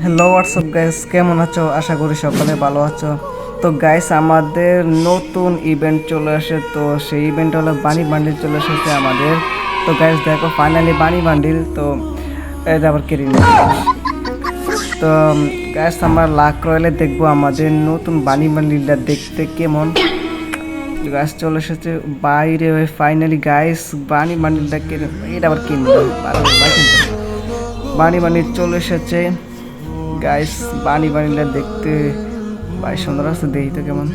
Hello WhatsApp guys, কেমন আছো? আশা করি সকলে ভালো আছো। তো গাইস, আমাদের নতুন ইভেন্ট চলে আসে। তো সেই ইভেন্ট হলো বানি বান্ডিল চলে এসেছে আমাদের। তো গাইস দেখো, ফাইনালি বানি বান্ডিল। তো এটা আবার কেড়ে নিয়ে তো গাইস, আমরা লাক রয়েলে দেখবো আমাদের নতুন বানি বান্ডিলটা দেখতে কেমন। গাছ চলে এসেছে বাইরে। ফাইনালি গাইস, বানি বান্ডিলটা কেড়ে এটা আবার কিনবো। বানি বান্ডিল চলে এসেছে গাইস। বানি বানিটা দেখতে ভাই সুন্দর আছে, দেখি তো কেমন।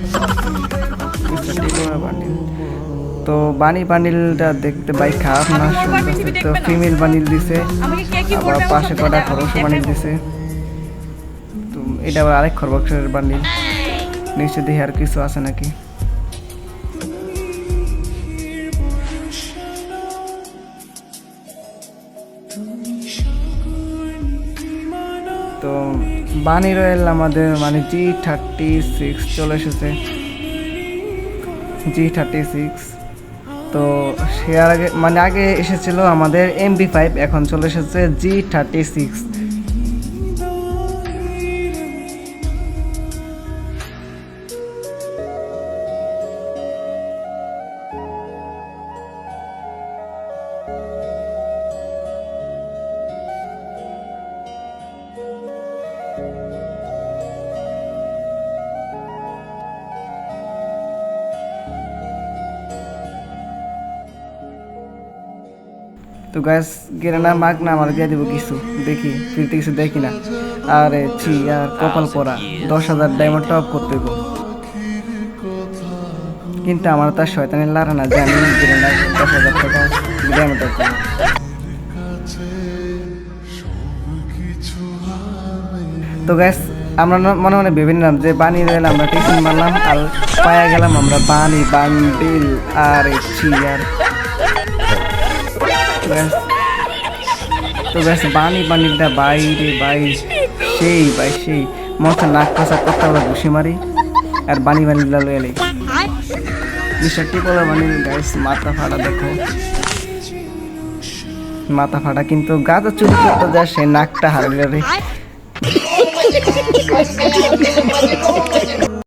তো বানি বান্ডিলটা দেখতে ভাই খারাপ না, সুন্দর আছে। তো ফিমেল বান্ডিল দিছে, আবার পাশে কটা খরচ বান্ডিল দিছে। তো এটা আবার আরেক খরবক্সের বান্ডিল। নিচে দেখি আর কিছু আছে নাকি। তো বানি রয়েল আমাদের মানে G36 চলে এসেছে। G36 তো সে আগে মানে আগে এসেছিল আমাদের MB5, এখন চলে এসেছে G36। তো গ্যাস গেলে না মাগ না আমার দিয়ে দিব কিছু, দেখি ফিরতে কিছু দেখি না। আরে ছি আর কপাল পরা 10,000 ডায়মন্ড টপ করতে গো। কিন্তু আমার তার শয়তানের লারা না, জানি গেলে না 10,000 টাকা ডায়মন্ড টপ করবো। তো গ্যাস আমরা মনে মনে ভেবে নিলাম যে বানি রইল, আমরা টিফিন মারলাম আর পায়া গেলাম আমরা বানি বান্ডিল। আর ছি আর তো ব্যাস বানি বান্ডিলটা বাইরে সেই সেই মশা নাক কষা করতে আমরা ঘুষি মারি আর বানি বান্ডিলটা লয়ে এলি মিস্টার টিপলা বান্ডিল। গাইস মাথা ফাটা, দেখো মাথা ফাটা, কিন্তু গাছ চুরি করতে যায় সে নাকটা হারাইল রে।